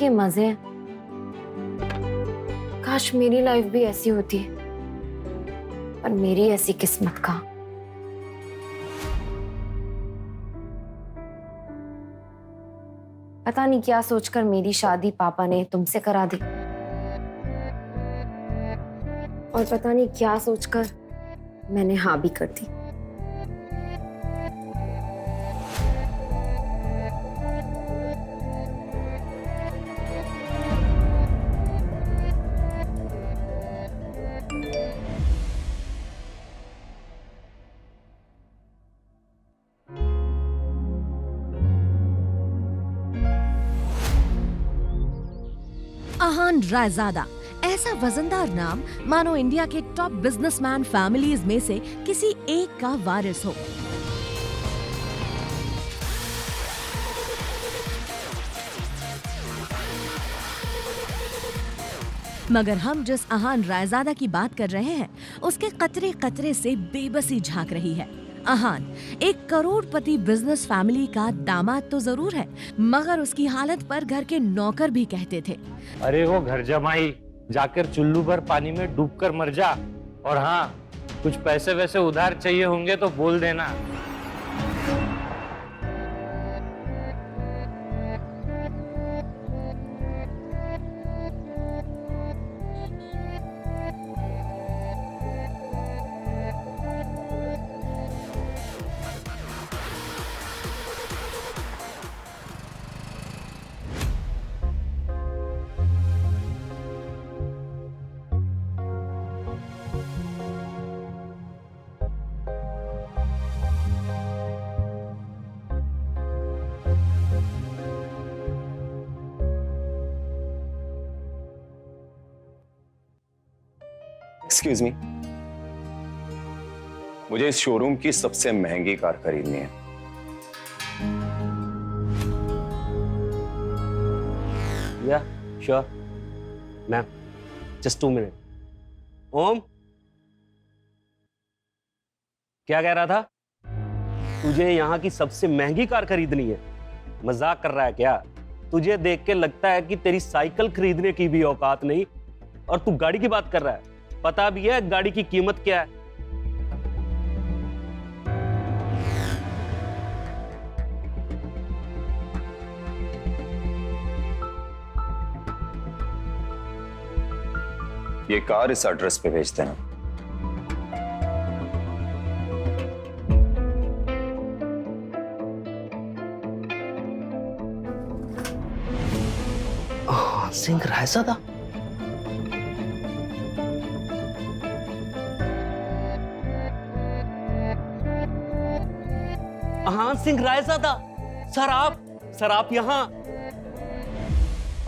के मजे हैं। काश मेरी लाइफ भी ऐसी होती, पर मेरी ऐसी किस्मत का। पता नहीं क्या सोचकर मेरी शादी पापा ने तुमसे करा दी, और पता नहीं क्या सोचकर मैंने हाँ भी कर दी। अहान रायजादा, ऐसा वजनदार नाम मानो इंडिया के टॉप बिजनेसमैन फैमिलीज में से किसी एक का वारिस हो। मगर हम जिस अहान रायजादा की बात कर रहे हैं, उसके कतरे कतरे से बेबसी झांक रही है। अहान एक करोड़पति बिजनेस फैमिली का दामाद तो जरूर है, मगर उसकी हालत पर घर के नौकर भी कहते थे, अरे वो घर जमाई, जाकर चुल्लू भर पानी में डूबकर मर जा। और हाँ, कुछ पैसे वैसे उधार चाहिए होंगे तो बोल देना। एक्सक्यूज मी, मुझे इस शोरूम की सबसे महंगी कार खरीदनी है। या श्योर मैम, जस्ट 2 मिनट। ओम, क्या कह रहा था? तुझे यहाँ की सबसे महंगी कार खरीदनी है? मजाक कर रहा है क्या? तुझे देख के लगता है कि तेरी साइकिल खरीदने की भी औकात नहीं, और तू गाड़ी की बात कर रहा है। पता भी है गाड़ी की कीमत क्या है? ये कार इस एड्रेस पे भेज देना। सिंह रायजादा? अहान सिंह रायजादा, सर आप यहाँ?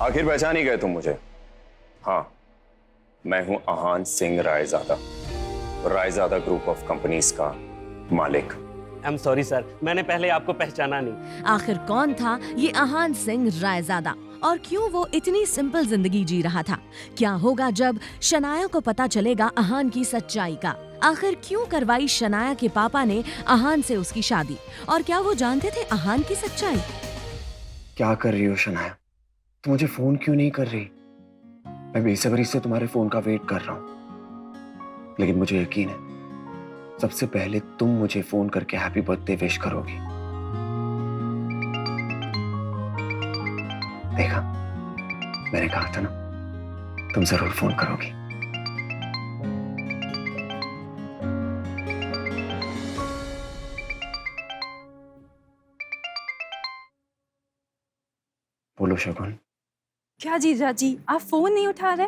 आखिर पहचान ही गए तुम मुझे? हाँ, मैं हूं Ahaan Singh Raizada, Raizada group of companies का मालिक। आई एम सॉरी सर, मैंने पहले आपको पहचाना नहीं। आखिर कौन था ये अहान सिंह रायजादा, और क्यों वो इतनी सिंपल जिंदगी जी रहा था? क्या होगा जब शनाया को पता चलेगा अहान की सच्चाई का? आखिर क्यों करवाई शनाया के पापा ने अहान से उसकी शादी, और क्या वो जानते थे अहान की सच्चाई? क्या कर रही हो शनाया? तुम मुझे फोन क्यों नहीं कर रही? मैं बेसब्री से तुम्हारे फोन का वेट कर रहा हूं, लेकिन मुझे यकीन है सबसे पहले तुम मुझे फोन करके हैप्पी बर्थडे विश करोगी। देखा, मैंने कहा था ना, तुम जरूर फोन करोगी। बोलो शगुन। क्या जीजा जी, आप फोन नहीं उठा रहे?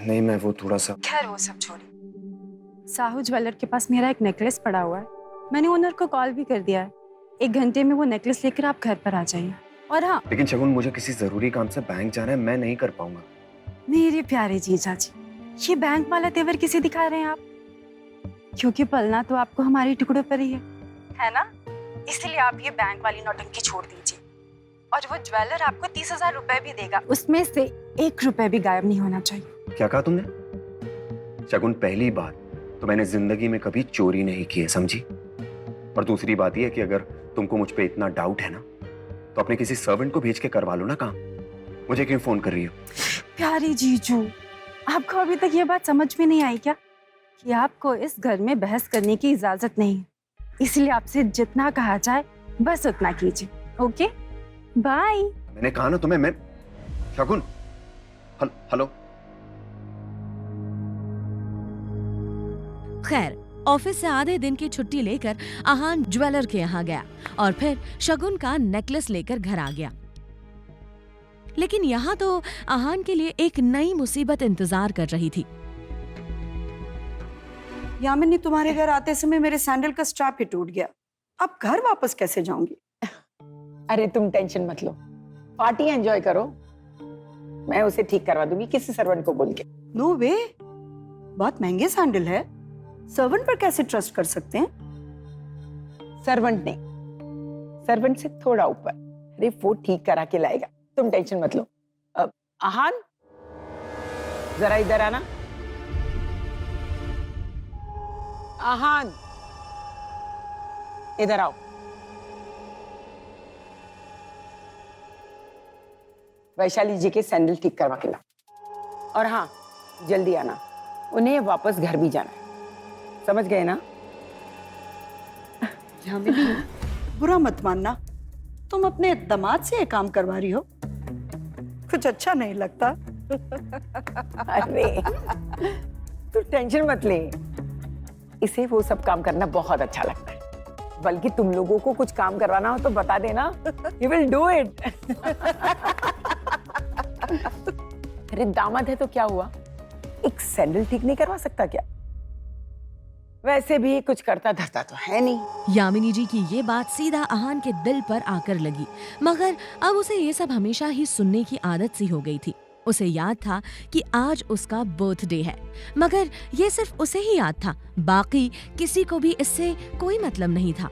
नहीं, मैं वो थोड़ा सा। खैर वो सब छोड़िए। साहू ज्वेलर के पास मेरा एक नेकलेस पड़ा हुआ है, मैंने ओनर को कॉल भी कर दिया है। 1 घंटे में वो नेकलेस लेकर आप घर पर आ जाइए। और हाँ, लेकिन शगुन, मुझे किसी जरूरी काम से बैंक जाना है, मैं नहीं कर पाऊंगा। मेरे प्यारे जीजा जी, ये बैंक वाला तेवर किसे दिखा रहे हैं आप? क्योंकि पलना तो आपको हमारे टुकड़ों पर ही है ना? इसलिए आप ये बैंक वाली नौटंकी छोड़ दीजिए। और वो ज्वेलर आपको 30,000 रुपए भी देगा, उसमें से 1 रुपए भी गायब नहीं होना चाहिए। क्या कहा तुमने? शगुन, पहली बात तो मैंने जिंदगी में कभी चोरी नहीं की है, समझी? और दूसरी बात यह है कि अगर तुमको मुझ पे इतना डाउट है ना, तो अपने किसी सर्वेंट को भेज के करवा लो ना काम। मुझे क्यों फोन कर रही हो? प्यारे जीजू, आपको अभी तक ये बात समझ में नहीं आई क्या कि आपको इस घर में बहस करने की इजाजत नहीं है, इसलिए आपसे जितना कहा जाए बस उतना कीजिए। Okay, bye. मैंने कहा ना तुम्हें, मैं शगुन। हेलो। खैर, ऑफिस से आधे दिन की छुट्टी लेकर आहान ज्वेलर के यहाँ गया और फिर शगुन का नेकलेस लेकर घर आ गया। लेकिन यहाँ तो आहान के लिए एक नई मुसीबत इंतजार कर रही थी। यामिनी, तुम्हारे घर आते समय मेरे सैंडल का स्ट्रैप ही टूट गया। अब घर वापस कैसे जाऊंगी? अरे तुम टेंशन मत लो, पार्टी एंजॉय करो, मैं उसे ठीक करवा दूंगी किसी सर्वेंट को बोल के। नो वे, बहुत महंगे सैंडल है, सर्वेंट पर कैसे ट्रस्ट कर सकते हैं? सर्वेंट नहीं, सर्वेंट से थोड़ा ऊपर। अरे वो ठीक करा के लाएगा, तुम टेंशन मत लो। आहान, जरा इधर आना। आहान, इधर आओ। वैशाली जी के सैंडल ठीक करवा के लाओ। और हाँ, जल्दी आना, उन्हें वापस घर भी जाना है, समझ गए ना? यामिनी, बुरा मत मानना, तुम अपने दामाद से ये काम करवा रही हो, कुछ अच्छा नहीं लगता। अरे तू टेंशन मत ले, इसे वो सब काम करना बहुत अच्छा लगता है। बल्कि तुम लोगों को कुछ काम करवाना हो तो बता देना, यू विल डू इट। अरे दामाद है तो क्या हुआ, एक सैंडल ठीक नहीं करवा सकता क्या? वैसे भी कुछ करता धरता तो है नहीं। यामिनी जी की ये बात सीधा आहान के दिल पर आकर लगी, मगर अब उसे ये सब हमेशा ही सुनने की आदत सी हो गई थी। उसे याद था कि आज उसका बर्थडे है, मगर ये सिर्फ उसे ही याद था, बाकी किसी को भी इससे कोई मतलब नहीं था।